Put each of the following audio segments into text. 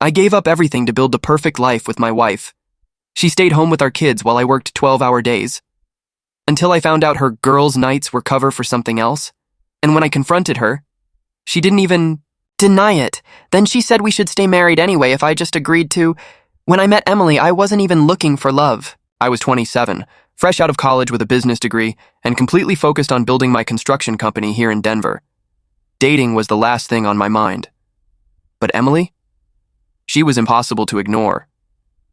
I gave up everything to build the perfect life with my wife. She stayed home with our kids while I worked 12-hour days. Until I found out her girls' nights were cover for something else. And when I confronted her, she didn't even deny it. Then she said we should stay married anyway if I just agreed to. When I met Emily, I wasn't even looking for love. I was 27, fresh out of college with a business degree, and completely focused on building my construction company here in Denver. Dating was the last thing on my mind. But Emily? She was impossible to ignore.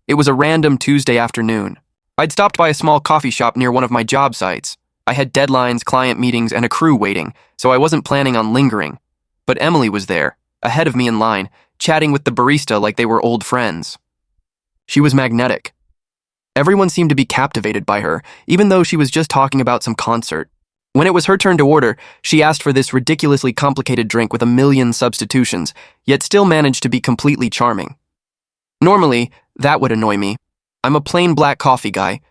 It was a random Tuesday afternoon. I'd stopped by a small coffee shop near one of my job sites. I had deadlines, client meetings, and a crew waiting, so I wasn't planning on lingering. But Emily was there, ahead of me in line, chatting with the barista like they were old friends. She was magnetic. Everyone seemed to be captivated by her, even though she was just talking about some concert. When it was her turn to order, she asked for this ridiculously complicated drink with a million substitutions, yet still managed to be completely charming. Normally, that would annoy me. I'm a plain black coffee guy.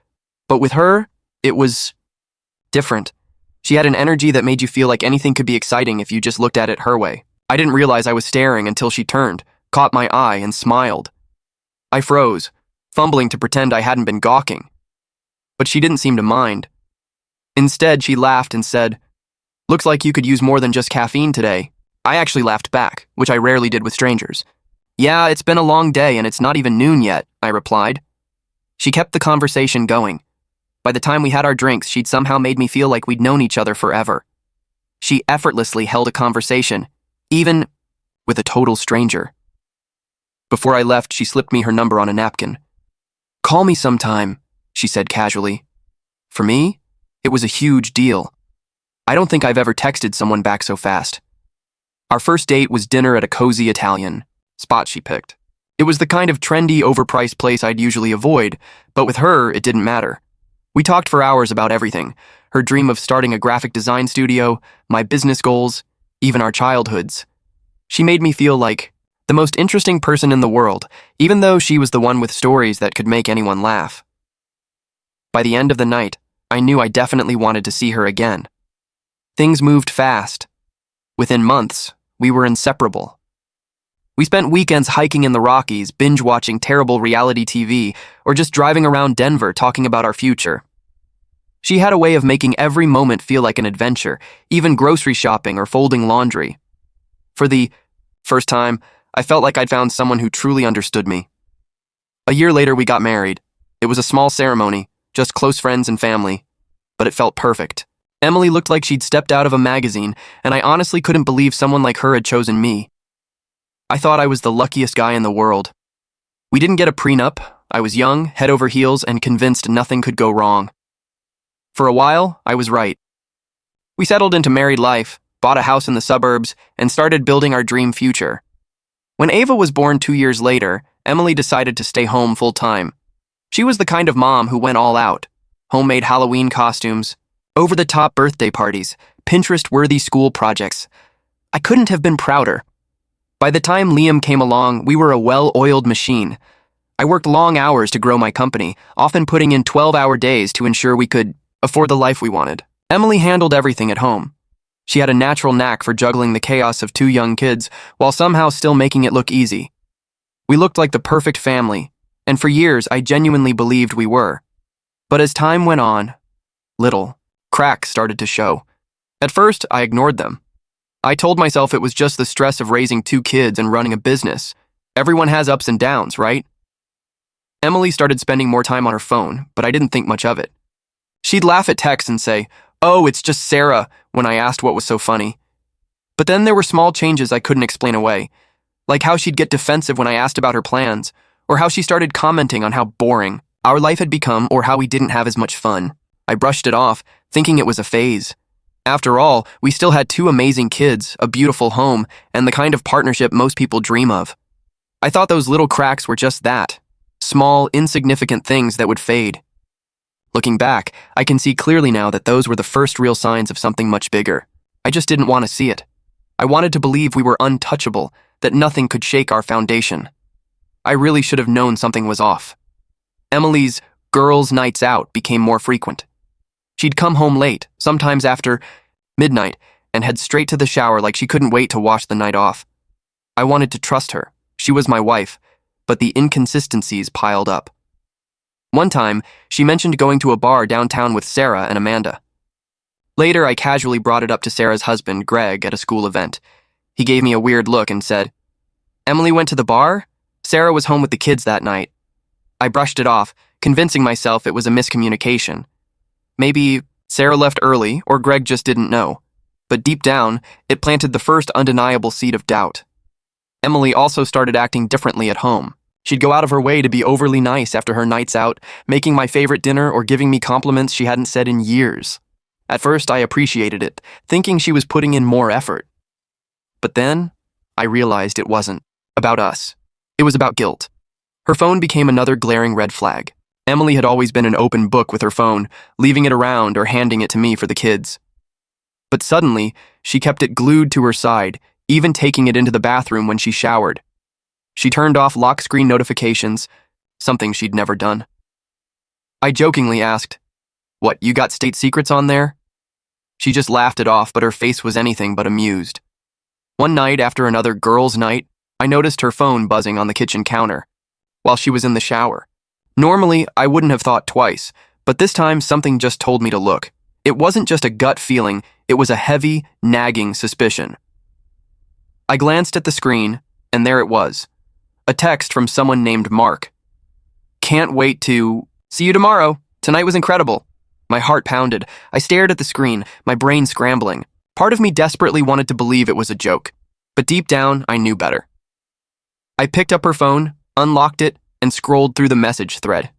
But with her, it was different. She had an energy that made you feel like anything could be exciting if you just looked at it her way. I didn't realize I was staring until she turned, caught my eye, and smiled. I froze, fumbling to pretend I hadn't been gawking. But she didn't seem to mind. Instead, she laughed and said, "Looks like you could use more than just caffeine today." I actually laughed back, which I rarely did with strangers. "Yeah, it's been a long day and it's not even noon yet," I replied. She kept the conversation going. By the time we had our drinks, she'd somehow made me feel like we'd known each other forever. She effortlessly held a conversation, even with a total stranger. Before I left, she slipped me her number on a napkin. "Call me sometime," she said casually. For me, it was a huge deal. I don't think I've ever texted someone back so fast. Our first date was dinner at a cozy Italian spot she picked. It was the kind of trendy, overpriced place I'd usually avoid, but with her, it didn't matter. We talked for hours about everything, her dream of starting a graphic design studio, my business goals, even our childhoods. She made me feel like the most interesting person in the world, even though she was the one with stories that could make anyone laugh. By the end of the night, I knew I definitely wanted to see her again. Things moved fast. Within months, we were inseparable. We spent weekends hiking in the Rockies, binge-watching terrible reality TV, or just driving around Denver talking about our future. She had a way of making every moment feel like an adventure, even grocery shopping or folding laundry. For the first time, I felt like I'd found someone who truly understood me. A year later, we got married. It was a small ceremony, just close friends and family, but it felt perfect. Emily looked like she'd stepped out of a magazine, and I honestly couldn't believe someone like her had chosen me. I thought I was the luckiest guy in the world. We didn't get a prenup. I was young, head over heels, and convinced nothing could go wrong. For a while, I was right. We settled into married life, bought a house in the suburbs, and started building our dream future. When Ava was born 2 years later, Emily decided to stay home full-time. She was the kind of mom who went all out. Homemade Halloween costumes, over-the-top birthday parties, Pinterest-worthy school projects. I couldn't have been prouder. By the time Liam came along, we were a well-oiled machine. I worked long hours to grow my company, often putting in 12-hour days to ensure we could afford the life we wanted. Emily handled everything at home. She had a natural knack for juggling the chaos of 2 young kids while somehow still making it look easy. We looked like the perfect family, and for years I genuinely believed we were. But as time went on, little cracks started to show. At first, I ignored them. I told myself it was just the stress of raising 2 kids and running a business. Everyone has ups and downs, right? Emily started spending more time on her phone, but I didn't think much of it. She'd laugh at texts and say, "Oh, it's just Sarah," when I asked what was so funny. But then there were small changes I couldn't explain away, like how she'd get defensive when I asked about her plans, or how she started commenting on how boring our life had become or how we didn't have as much fun. I brushed it off, thinking it was a phase. After all, we still had 2 amazing kids, a beautiful home, and the kind of partnership most people dream of. I thought those little cracks were just that, small, insignificant things that would fade. Looking back, I can see clearly now that those were the first real signs of something much bigger. I just didn't want to see it. I wanted to believe we were untouchable, that nothing could shake our foundation. I really should have known something was off. Emily's girls' nights out became more frequent. She'd come home late, sometimes after midnight, and head straight to the shower like she couldn't wait to wash the night off. I wanted to trust her, She was my wife, but the inconsistencies piled up. One time, she mentioned going to a bar downtown with Sarah and Amanda. Later, I casually brought it up to Sarah's husband, Greg, at a school event. He gave me a weird look and said, "Emily went to the bar? Sarah was home with the kids that night." I brushed it off, convincing myself it was a miscommunication. Maybe Sarah left early, or Greg just didn't know. But deep down, it planted the first undeniable seed of doubt. Emily also started acting differently at home. She'd go out of her way to be overly nice after her nights out, making my favorite dinner or giving me compliments she hadn't said in years. At first, I appreciated it, thinking she was putting in more effort. But then, I realized it wasn't about us. It was about guilt. Her phone became another glaring red flag. Emily had always been an open book with her phone, leaving it around or handing it to me for the kids. But suddenly, she kept it glued to her side, even taking it into the bathroom when she showered. She turned off lock screen notifications, something she'd never done. I jokingly asked, "What, you got state secrets on there?" She just laughed it off, but her face was anything but amused. One night after another girls' night, I noticed her phone buzzing on the kitchen counter while she was in the shower. Normally, I wouldn't have thought twice, but this time something just told me to look. It wasn't just a gut feeling, it was a heavy, nagging suspicion. I glanced at the screen, and there it was. A text from someone named Mark. "Can't wait to see you tomorrow. Tonight was incredible." My heart pounded. I stared at the screen, my brain scrambling. Part of me desperately wanted to believe it was a joke, but deep down, I knew better. I picked up her phone, unlocked it, and scrolled through the message thread.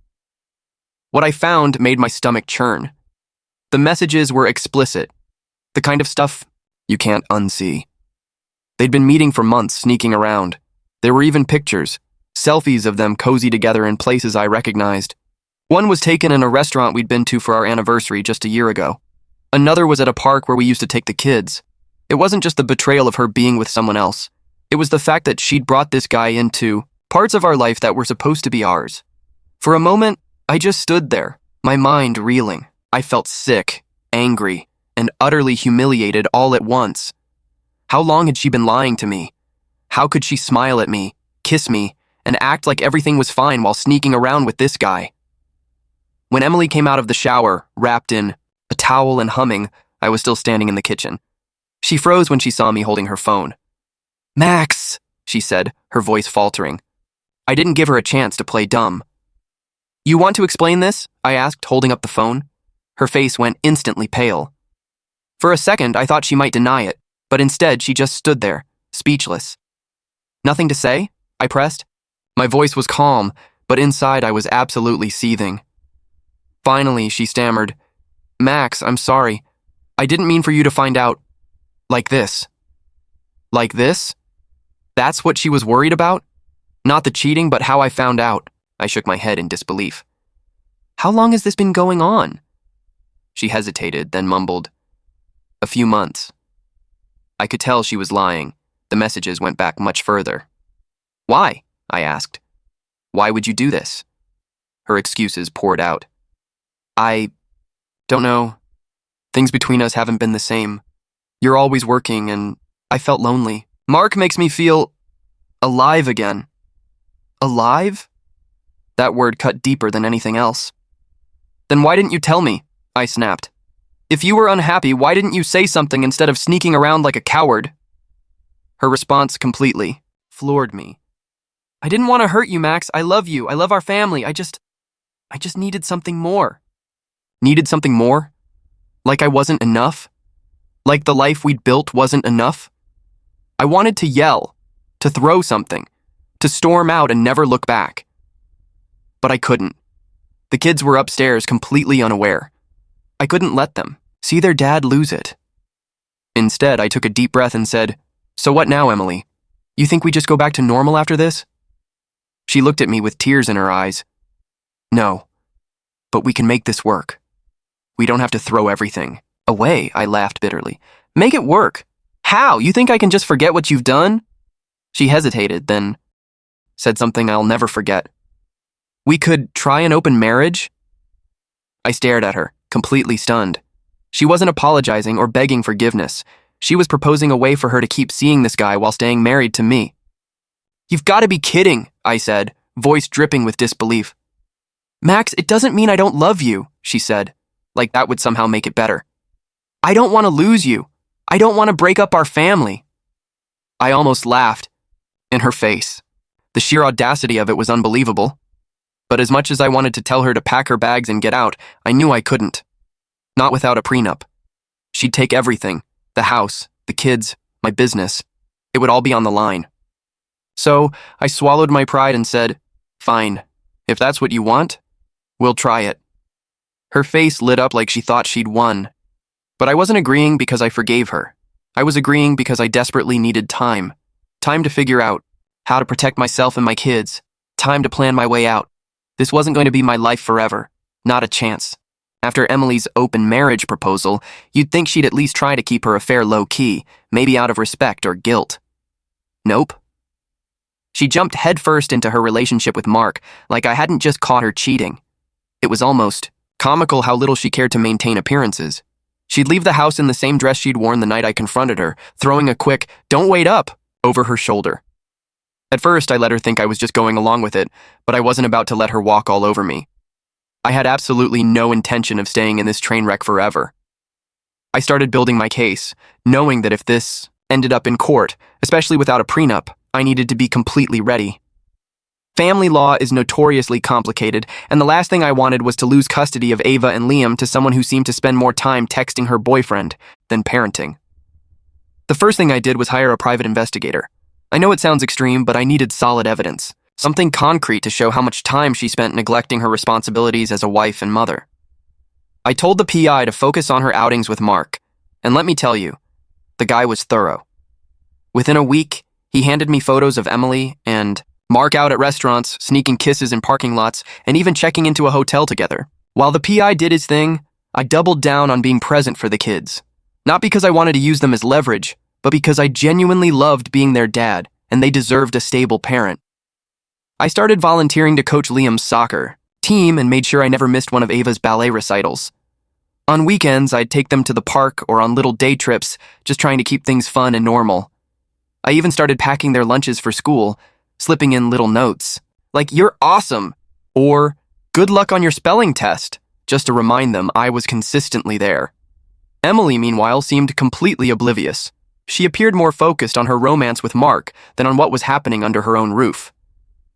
What I found made my stomach churn. The messages were explicit, the kind of stuff you can't unsee. They'd been meeting for months, sneaking around. There were even pictures, selfies of them cozy together in places I recognized. One was taken in a restaurant we'd been to for our anniversary just a year ago. Another was at a park where we used to take the kids. It wasn't just the betrayal of her being with someone else. It was the fact that she'd brought this guy into parts of our life that were supposed to be ours. For a moment, I just stood there, my mind reeling. I felt sick, angry, and utterly humiliated all at once. How long had she been lying to me? How could she smile at me, kiss me, and act like everything was fine while sneaking around with this guy? When Emily came out of the shower, wrapped in a towel and humming, I was still standing in the kitchen. She froze when she saw me holding her phone. "Max," she said, her voice faltering. I didn't give her a chance to play dumb. "You want to explain this?" I asked, holding up the phone. Her face went instantly pale. For a second, I thought she might deny it, but instead she just stood there, speechless. "Nothing to say?" I pressed. My voice was calm, but inside I was absolutely seething. Finally, she stammered, "Max, I'm sorry. I didn't mean for you to find out like this." Like this? That's what she was worried about? Not the cheating, but how I found out. I shook my head in disbelief. "How long has this been going on?" She hesitated, then mumbled, "A few months." I could tell she was lying. The messages went back much further. "Why?" I asked. "Why would you do this?" Her excuses poured out. "I don't know. Things between us haven't been the same. You're always working, and I felt lonely. Mark makes me feel alive again." Alive? That word cut deeper than anything else. "Then why didn't you tell me?" I snapped. "If you were unhappy, why didn't you say something instead of sneaking around like a coward?" Her response completely floored me. "I didn't want to hurt you, Max. I love you. I love our family. I just needed something more." Needed something more? Like I wasn't enough? Like the life we'd built wasn't enough? I wanted to yell, to throw something, to storm out and never look back. But I couldn't. The kids were upstairs, completely unaware. I couldn't let them see their dad lose it. Instead, I took a deep breath and said, "So what now, Emily? You think we just go back to normal after this?" She looked at me with tears in her eyes. "No, but we can make this work. We don't have to throw everything away," I laughed bitterly. "Make it work? How? You think I can just forget what you've done?" She hesitated, then said something I'll never forget. "We could try an open marriage?" I stared at her, completely stunned. She wasn't apologizing or begging forgiveness. She was proposing a way for her to keep seeing this guy while staying married to me. You've got to be kidding, I said, voice dripping with disbelief. Max, it doesn't mean I don't love you, she said, like that would somehow make it better. I don't want to lose you. I don't want to break up our family. I almost laughed. In her face. The sheer audacity of it was unbelievable. But as much as I wanted to tell her to pack her bags and get out, I knew I couldn't. Not without a prenup. She'd take everything, the house, the kids, my business. It would all be on the line. So I swallowed my pride and said, fine, if that's what you want, we'll try it. Her face lit up like she thought she'd won. But I wasn't agreeing because I forgave her. I was agreeing because I desperately needed time. Time to figure out how to protect myself and my kids. Time to plan my way out. This wasn't going to be my life forever. Not a chance. After Emily's open marriage proposal, you'd think she'd at least try to keep her affair low-key, maybe out of respect or guilt. Nope. She jumped headfirst into her relationship with Mark, like I hadn't just caught her cheating. It was almost comical how little she cared to maintain appearances. She'd leave the house in the same dress she'd worn the night I confronted her, throwing a quick, "Don't wait up," over her shoulder. At first, I let her think I was just going along with it, but I wasn't about to let her walk all over me. I had absolutely no intention of staying in this train wreck forever. I started building my case, knowing that if this ended up in court, especially without a prenup, I needed to be completely ready. Family law is notoriously complicated, and the last thing I wanted was to lose custody of Ava and Liam to someone who seemed to spend more time texting her boyfriend than parenting. The first thing I did was hire a private investigator. I know it sounds extreme, but I needed solid evidence, something concrete to show how much time she spent neglecting her responsibilities as a wife and mother. I told the PI to focus on her outings with Mark, and let me tell you, the guy was thorough. Within a week, he handed me photos of Emily and Mark out at restaurants, sneaking kisses in parking lots, and even checking into a hotel together. While the PI did his thing, I doubled down on being present for the kids. Not because I wanted to use them as leverage, but because I genuinely loved being their dad, and they deserved a stable parent. I started volunteering to coach Liam's soccer team and made sure I never missed one of Ava's ballet recitals. On weekends, I'd take them to the park or on little day trips, just trying to keep things fun and normal. I even started packing their lunches for school, slipping in little notes, like, "You're awesome," or "Good luck on your spelling test," just to remind them I was consistently there. Emily, meanwhile, seemed completely oblivious. She appeared more focused on her romance with Mark than on what was happening under her own roof.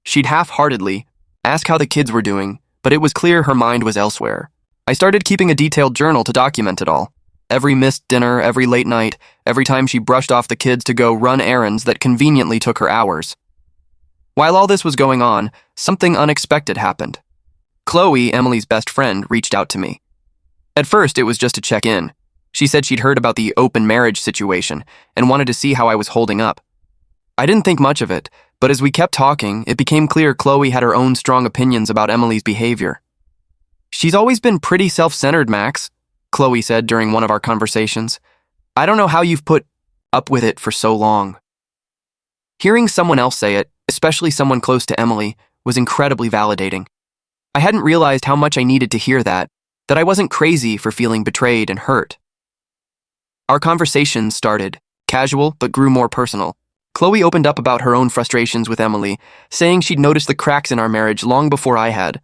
She'd half-heartedly ask how the kids were doing, but it was clear her mind was elsewhere. I started keeping a detailed journal to document it all. Every missed dinner, every late night, every time she brushed off the kids to go run errands that conveniently took her hours. While all this was going on, something unexpected happened. Chloe, Emily's best friend, reached out to me. At first, it was just to check in. She said she'd heard about the open marriage situation and wanted to see how I was holding up. I didn't think much of it, but as we kept talking, it became clear Chloe had her own strong opinions about Emily's behavior. "She's always been pretty self-centered, Max," Chloe said during one of our conversations. "I don't know how you've put up with it for so long." Hearing someone else say it, especially someone close to Emily, was incredibly validating. I hadn't realized how much I needed to hear that I wasn't crazy for feeling betrayed and hurt. Our conversation started casual but grew more personal. Chloe opened up about her own frustrations with Emily, saying she'd noticed the cracks in our marriage long before I had.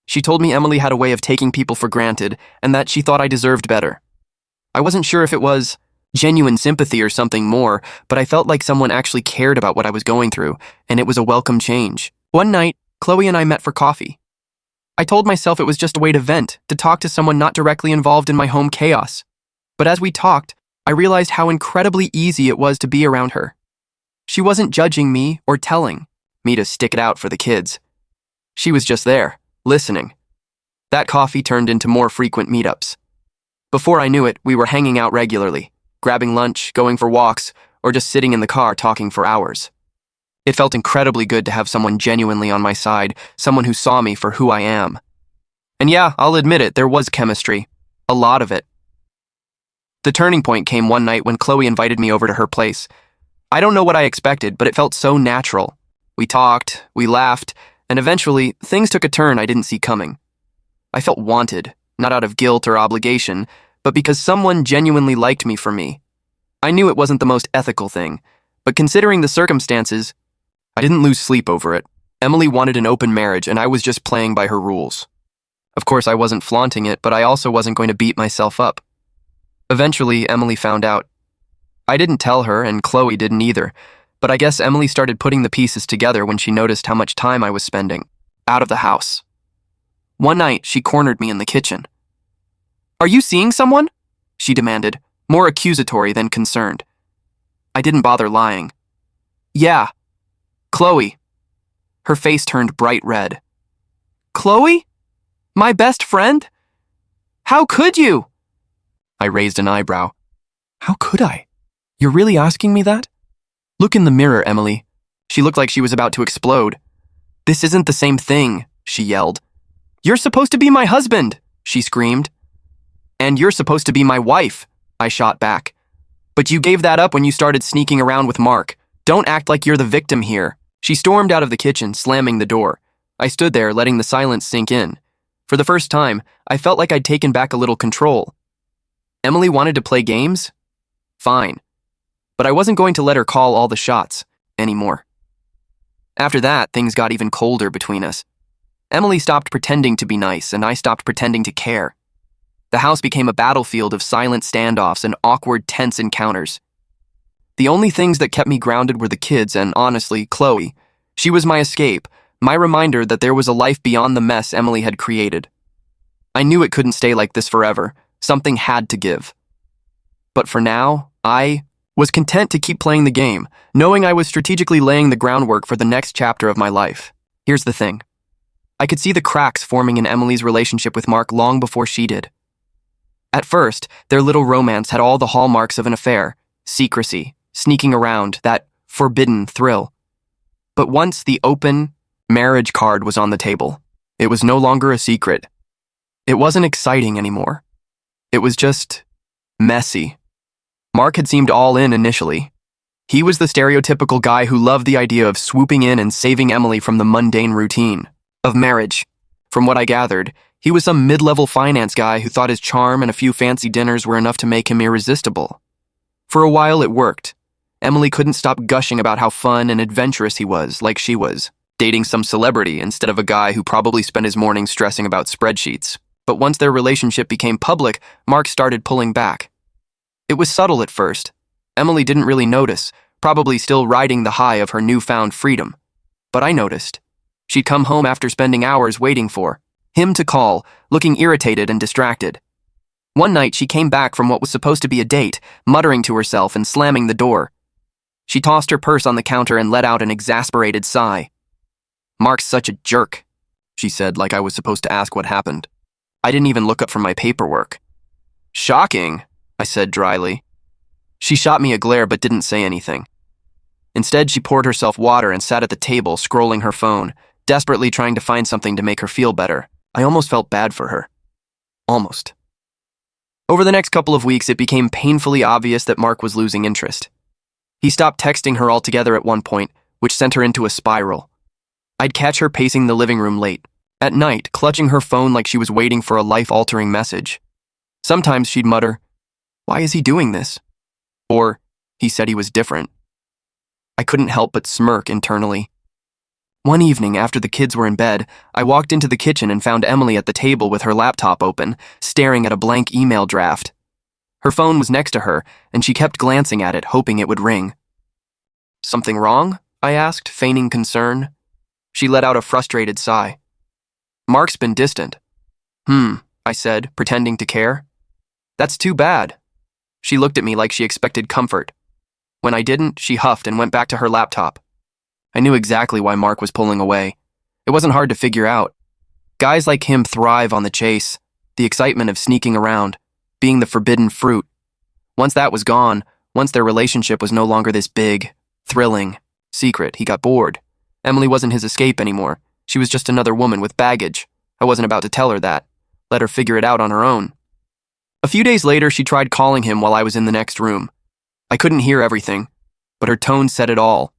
She told me Emily had a way of taking people for granted and that she thought I deserved better. I wasn't sure if it was genuine sympathy or something more, but I felt like someone actually cared about what I was going through, and it was a welcome change. One night, Chloe and I met for coffee. I told myself it was just a way to vent, to talk to someone not directly involved in my home chaos. But as we talked, I realized how incredibly easy it was to be around her. She wasn't judging me or telling me to stick it out for the kids. She was just there, listening. That coffee turned into more frequent meetups. Before I knew it, we were hanging out regularly, grabbing lunch, going for walks, or just sitting in the car talking for hours. It felt incredibly good to have someone genuinely on my side, someone who saw me for who I am. And yeah, I'll admit it, there was chemistry. A lot of it. The turning point came one night when Chloe invited me over to her place. I don't know what I expected, but it felt so natural. We talked, we laughed, and eventually, things took a turn I didn't see coming. I felt wanted, not out of guilt or obligation, but because someone genuinely liked me for me. I knew it wasn't the most ethical thing, but considering the circumstances, I didn't lose sleep over it. Emily wanted an open marriage, and I was just playing by her rules. Of course, I wasn't flaunting it, but I also wasn't going to beat myself up. Eventually, Emily found out. I didn't tell her, and Chloe didn't either, but I guess Emily started putting the pieces together when she noticed how much time I was spending out of the house. One night, she cornered me in the kitchen. "Are you seeing someone?" she demanded, more accusatory than concerned. I didn't bother lying. "Yeah, Chloe." Her face turned bright red. "Chloe? My best friend? How could you?" I raised an eyebrow. "How could I? You're really asking me that?" "Look in the mirror, Emily." She looked like she was about to explode. "This isn't the same thing," she yelled. "You're supposed to be my husband," she screamed. "And you're supposed to be my wife," I shot back. "But you gave that up when you started sneaking around with Mark. Don't act like you're the victim here." She stormed out of the kitchen, slamming the door. I stood there, letting the silence sink in. For the first time, I felt like I'd taken back a little control. Emily wanted to play games? Fine. But I wasn't going to let her call all the shots anymore. After that, things got even colder between us. Emily stopped pretending to be nice, and I stopped pretending to care. The house became a battlefield of silent standoffs and awkward, tense encounters. The only things that kept me grounded were the kids and, honestly, Chloe. She was my escape, my reminder that there was a life beyond the mess Emily had created. I knew it couldn't stay like this forever. Something had to give. But for now, I was content to keep playing the game, knowing I was strategically laying the groundwork for the next chapter of my life. Here's the thing. I could see the cracks forming in Emily's relationship with Mark long before she did. At first, their little romance had all the hallmarks of an affair: secrecy, sneaking around, that forbidden thrill. But once the open marriage card was on the table, it was no longer a secret. It wasn't exciting anymore. It was just messy. Mark had seemed all in initially. He was the stereotypical guy who loved the idea of swooping in and saving Emily from the mundane routine of marriage. From what I gathered, he was some mid-level finance guy who thought his charm and a few fancy dinners were enough to make him irresistible. For a while it worked. Emily couldn't stop gushing about how fun and adventurous he was, like she was, dating some celebrity instead of a guy who probably spent his mornings stressing about spreadsheets. But once their relationship became public, Mark started pulling back. It was subtle at first. Emily didn't really notice, probably still riding the high of her newfound freedom. But I noticed. She'd come home after spending hours waiting for him to call, looking irritated and distracted. One night, she came back from what was supposed to be a date, muttering to herself and slamming the door. She tossed her purse on the counter and let out an exasperated sigh. "Mark's such a jerk," she said, like I was supposed to ask what happened. I didn't even look up from my paperwork. "Shocking," I said dryly. She shot me a glare but didn't say anything. Instead, she poured herself water and sat at the table, scrolling her phone, desperately trying to find something to make her feel better. I almost felt bad for her. Almost. Over the next couple of weeks, it became painfully obvious that Mark was losing interest. He stopped texting her altogether at one point, which sent her into a spiral. I'd catch her pacing the living room late, at night, clutching her phone like she was waiting for a life-altering message. Sometimes she'd mutter, "Why is he doing this?" Or, "He said he was different." I couldn't help but smirk internally. One evening, after the kids were in bed, I walked into the kitchen and found Emily at the table with her laptop open, staring at a blank email draft. Her phone was next to her, and she kept glancing at it, hoping it would ring. "Something wrong?" I asked, feigning concern. She let out a frustrated sigh. "Mark's been distant." I said, pretending to care. "That's too bad." She looked at me like she expected comfort. When I didn't, she huffed and went back to her laptop. I knew exactly why Mark was pulling away. It wasn't hard to figure out. Guys like him thrive on the chase, the excitement of sneaking around, being the forbidden fruit. Once that was gone, once their relationship was no longer this big, thrilling secret, he got bored. Emily wasn't his escape anymore. She was just another woman with baggage. I wasn't about to tell her that. Let her figure it out on her own. A few days later, she tried calling him while I was in the next room. I couldn't hear everything, but her tone said it all.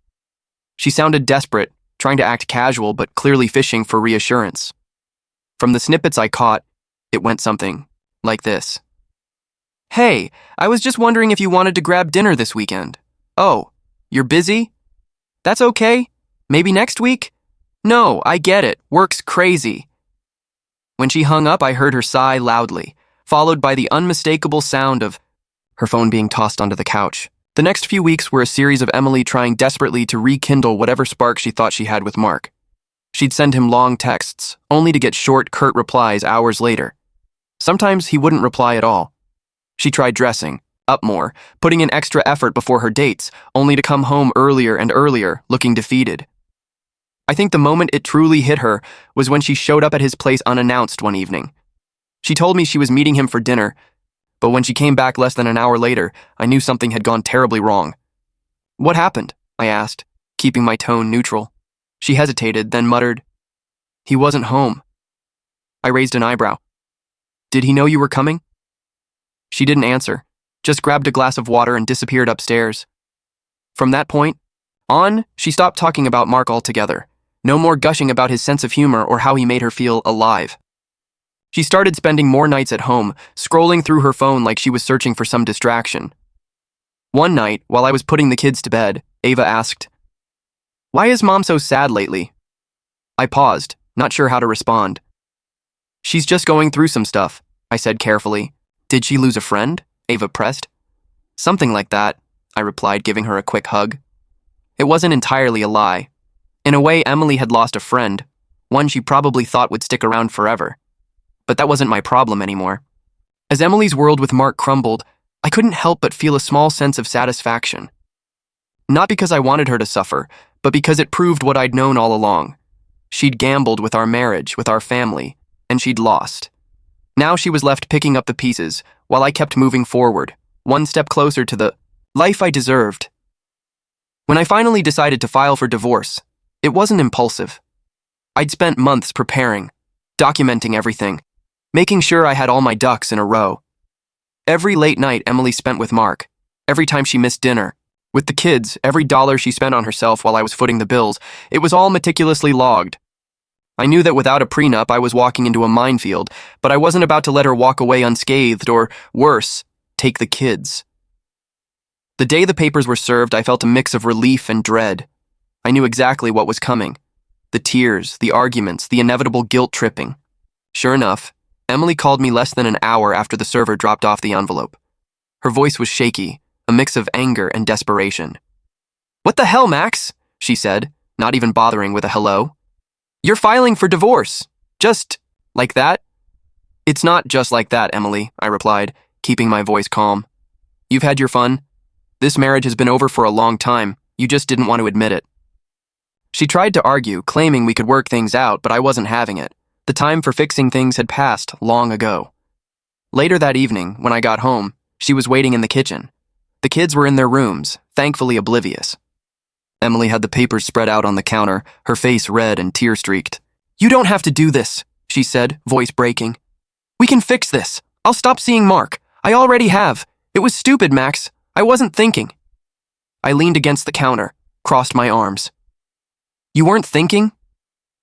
She sounded desperate, trying to act casual, but clearly fishing for reassurance. From the snippets I caught, it went something like this. "Hey, I was just wondering if you wanted to grab dinner this weekend. Oh, you're busy? That's okay. Maybe next week? No, I get it. Work's crazy. When she hung up, I heard her sigh loudly, followed by the unmistakable sound of her phone being tossed onto the couch. The next few weeks were a series of Emily trying desperately to rekindle whatever spark she thought she had with Mark. She'd send him long texts, only to get short, curt replies hours later. Sometimes he wouldn't reply at all. She tried dressing, up more, putting in extra effort before her dates, only to come home earlier and earlier, looking defeated. I think the moment it truly hit her was when she showed up at his place unannounced one evening. She told me she was meeting him for dinner, but when she came back less than an hour later, I knew something had gone terribly wrong. What happened? I asked, keeping my tone neutral. She hesitated, then muttered, "He wasn't home." I raised an eyebrow. "Did he know you were coming?" She didn't answer, just grabbed a glass of water and disappeared upstairs. From that point on, she stopped talking about Mark altogether. No more gushing about his sense of humor or how he made her feel alive. She started spending more nights at home, scrolling through her phone like she was searching for some distraction. One night, while I was putting the kids to bed, Ava asked, "Why is Mom so sad lately?" I paused, not sure how to respond. "She's just going through some stuff," I said carefully. "Did she lose a friend?" Ava pressed. "Something like that," I replied, giving her a quick hug. It wasn't entirely a lie. In a way, Emily had lost a friend, one she probably thought would stick around forever. But that wasn't my problem anymore. As Emily's world with Mark crumbled, I couldn't help but feel a small sense of satisfaction. Not because I wanted her to suffer, but because it proved what I'd known all along. She'd gambled with our marriage, with our family, and she'd lost. Now she was left picking up the pieces, while I kept moving forward, one step closer to the life I deserved. When I finally decided to file for divorce, it wasn't impulsive. I'd spent months preparing, documenting everything, making sure I had all my ducks in a row. Every late night Emily spent with Mark, every time she missed dinner, with the kids, every dollar she spent on herself while I was footing the bills, it was all meticulously logged. I knew that without a prenup I was walking into a minefield, but I wasn't about to let her walk away unscathed or, worse, take the kids. The day the papers were served, I felt a mix of relief and dread. I knew exactly what was coming. The tears, the arguments, the inevitable guilt-tripping. Sure enough, Emily called me less than an hour after the server dropped off the envelope. Her voice was shaky, a mix of anger and desperation. "What the hell, Max?" she said, not even bothering with a hello. "You're filing for divorce. Just like that?" "It's not just like that, Emily," I replied, keeping my voice calm. "You've had your fun. This marriage has been over for a long time. You just didn't want to admit it." She tried to argue, claiming we could work things out, but I wasn't having it. The time for fixing things had passed long ago. Later that evening, when I got home, she was waiting in the kitchen. The kids were in their rooms, thankfully oblivious. Emily had the papers spread out on the counter, her face red and tear-streaked. "You don't have to do this," she said, voice breaking. "We can fix this. I'll stop seeing Mark. I already have. It was stupid, Max. I wasn't thinking." I leaned against the counter, crossed my arms. "You weren't thinking?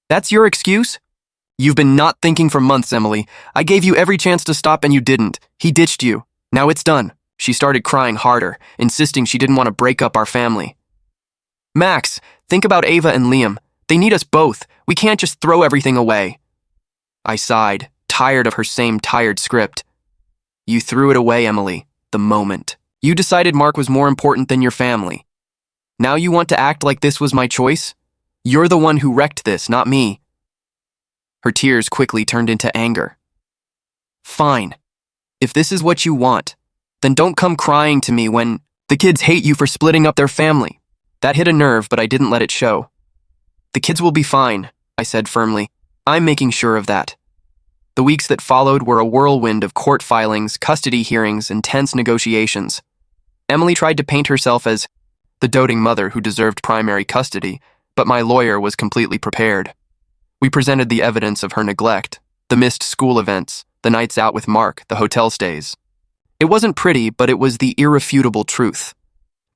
That's your excuse? You've been not thinking for months, Emily. I gave you every chance to stop and you didn't. He ditched you. Now it's done." She started crying harder, insisting she didn't want to break up our family. "Max, think about Ava and Liam. They need us both. We can't just throw everything away." I sighed, tired of her same tired script. "You threw it away, Emily, the moment. You decided Mark was more important than your family. Now you want to act like this was my choice? You're the one who wrecked this, not me." Her tears quickly turned into anger. "Fine. If this is what you want, then don't come crying to me when the kids hate you for splitting up their family." That hit a nerve, but I didn't let it show. "The kids will be fine," I said firmly. "I'm making sure of that." The weeks that followed were a whirlwind of court filings, custody hearings, and tense negotiations. Emily tried to paint herself as the doting mother who deserved primary custody, but my lawyer was completely prepared. We presented the evidence of her neglect, the missed school events, the nights out with Mark, the hotel stays. It wasn't pretty, but it was the irrefutable truth.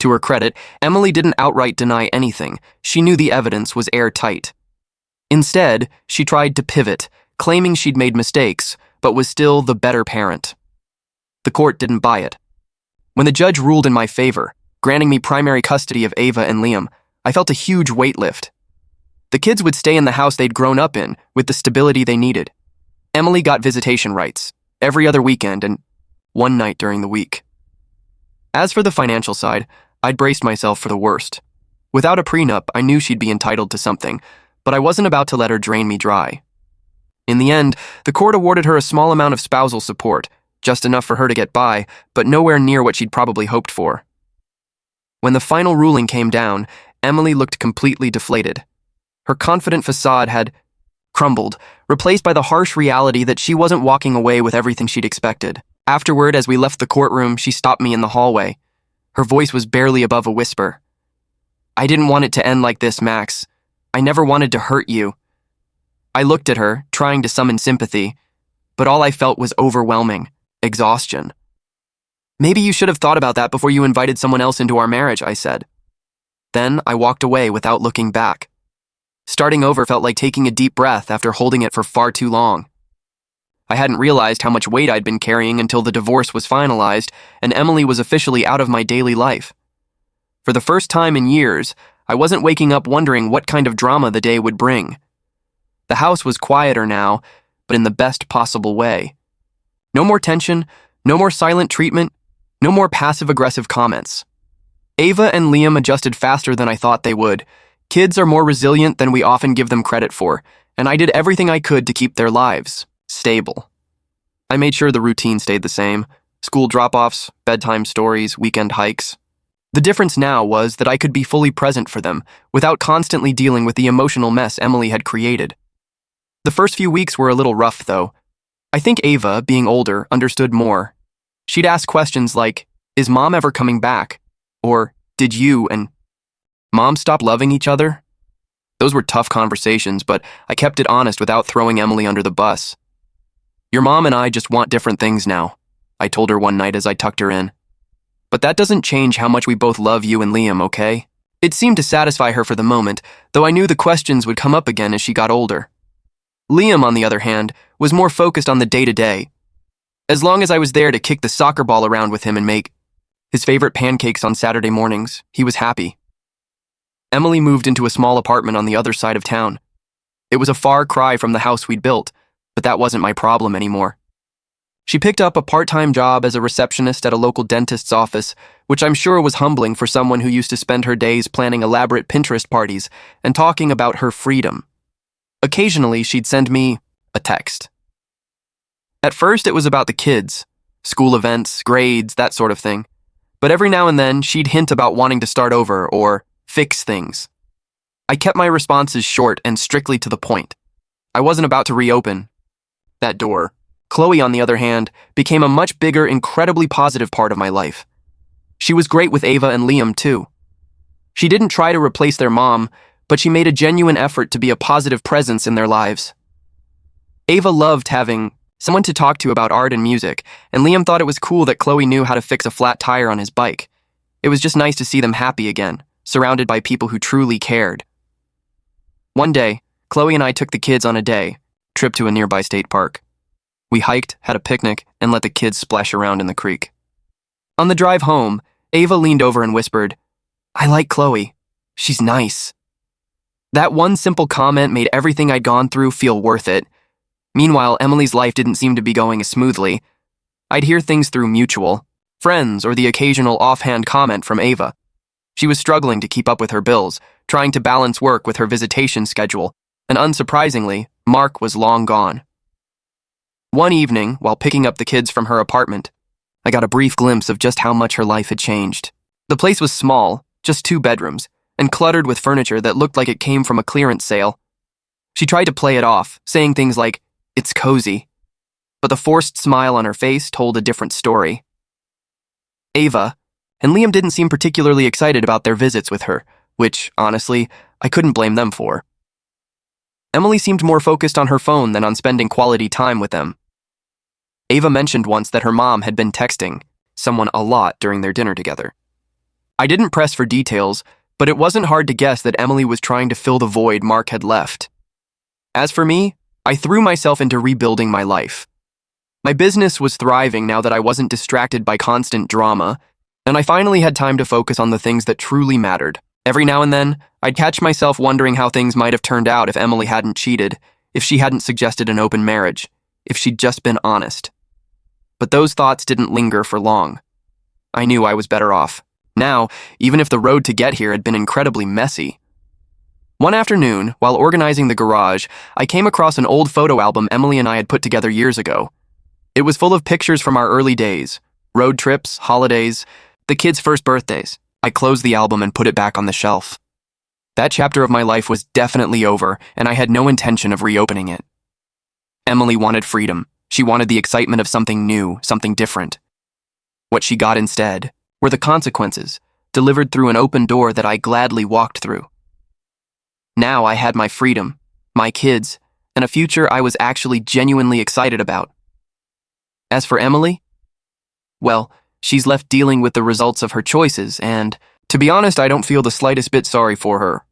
To her credit, Emily didn't outright deny anything. She knew the evidence was airtight. Instead, she tried to pivot, claiming she'd made mistakes, but was still the better parent. The court didn't buy it. When the judge ruled in my favor, granting me primary custody of Ava and Liam, I felt a huge weight lift. The kids would stay in the house they'd grown up in, with the stability they needed. Emily got visitation rights, every other weekend and one night during the week. As for the financial side, I'd braced myself for the worst. Without a prenup, I knew she'd be entitled to something, but I wasn't about to let her drain me dry. In the end, the court awarded her a small amount of spousal support, just enough for her to get by, but nowhere near what she'd probably hoped for. When the final ruling came down, Emily looked completely deflated. Her confident facade had crumbled, replaced by the harsh reality that she wasn't walking away with everything she'd expected. Afterward, as we left the courtroom, she stopped me in the hallway. Her voice was barely above a whisper. "I didn't want it to end like this, Max. I never wanted to hurt you." I looked at her, trying to summon sympathy, but all I felt was overwhelming exhaustion. "Maybe you should have thought about that before you invited someone else into our marriage," I said. Then I walked away without looking back. Starting over felt like taking a deep breath after holding it for far too long. I hadn't realized how much weight I'd been carrying until the divorce was finalized and Emily was officially out of my daily life. For the first time in years, I wasn't waking up wondering what kind of drama the day would bring. The house was quieter now, but in the best possible way. No more tension, no more silent treatment, no more passive-aggressive comments. Ava and Liam adjusted faster than I thought they would. Kids are more resilient than we often give them credit for, and I did everything I could to keep their lives stable. I made sure the routine stayed the same: school drop-offs, bedtime stories, weekend hikes. The difference now was that I could be fully present for them, without constantly dealing with the emotional mess Emily had created. The first few weeks were a little rough, though. I think Ava, being older, understood more. She'd ask questions like, "Is Mom ever coming back?" Or, "Did you and Mom stop loving each other?" Those were tough conversations, but I kept it honest without throwing Emily under the bus. "Your mom and I just want different things now," I told her one night as I tucked her in. "But that doesn't change how much we both love you and Liam, okay?" It seemed to satisfy her for the moment, though I knew the questions would come up again as she got older. Liam, on the other hand, was more focused on the day-to-day. As long as I was there to kick the soccer ball around with him and make his favorite pancakes on Saturday mornings, he was happy. Emily moved into a small apartment on the other side of town. It was a far cry from the house we'd built, but that wasn't my problem anymore. She picked up a part-time job as a receptionist at a local dentist's office, which I'm sure was humbling for someone who used to spend her days planning elaborate Pinterest parties and talking about her freedom. Occasionally, she'd send me a text. At first, it was about the kids, school events, grades, that sort of thing. But every now and then, she'd hint about wanting to start over or fix things. I kept my responses short and strictly to the point. I wasn't about to reopen that door. Chloe, on the other hand, became a much bigger, incredibly positive part of my life. She was great with Ava and Liam, too. She didn't try to replace their mom, but she made a genuine effort to be a positive presence in their lives. Ava loved having someone to talk to about art and music, and Liam thought it was cool that Chloe knew how to fix a flat tire on his bike. It was just nice to see them happy again, surrounded by people who truly cared. One day, Chloe and I took the kids on a day trip to a nearby state park. We hiked, had a picnic, and let the kids splash around in the creek. On the drive home, Ava leaned over and whispered, "I like Chloe. She's nice." That one simple comment made everything I'd gone through feel worth it. Meanwhile, Emily's life didn't seem to be going as smoothly. I'd hear things through mutual friends or the occasional offhand comment from Ava. She was struggling to keep up with her bills, trying to balance work with her visitation schedule, and unsurprisingly, Mark was long gone. One evening, while picking up the kids from her apartment, I got a brief glimpse of just how much her life had changed. The place was small, just 2 bedrooms, and cluttered with furniture that looked like it came from a clearance sale. She tried to play it off, saying things like, "It's cozy." But the forced smile on her face told a different story. Ava and Liam didn't seem particularly excited about their visits with her, which, honestly, I couldn't blame them for. Emily seemed more focused on her phone than on spending quality time with them. Ava mentioned once that her mom had been texting someone a lot during their dinner together. I didn't press for details, but it wasn't hard to guess that Emily was trying to fill the void Mark had left. As for me, I threw myself into rebuilding my life. My business was thriving now that I wasn't distracted by constant drama, and I finally had time to focus on the things that truly mattered. Every now and then, I'd catch myself wondering how things might have turned out if Emily hadn't cheated, if she hadn't suggested an open marriage, if she'd just been honest. But those thoughts didn't linger for long. I knew I was better off. Now, even if the road to get here had been incredibly messy. One afternoon, while organizing the garage, I came across an old photo album Emily and I had put together years ago. It was full of pictures from our early days, road trips, holidays, the kids' first birthdays. I closed the album and put it back on the shelf. That chapter of my life was definitely over, and I had no intention of reopening it. Emily wanted freedom. She wanted the excitement of something new, something different. What she got instead were the consequences, delivered through an open door that I gladly walked through. Now I had my freedom, my kids, and a future I was actually genuinely excited about. As for Emily, well, she's left dealing with the results of her choices, and, to be honest, I don't feel the slightest bit sorry for her.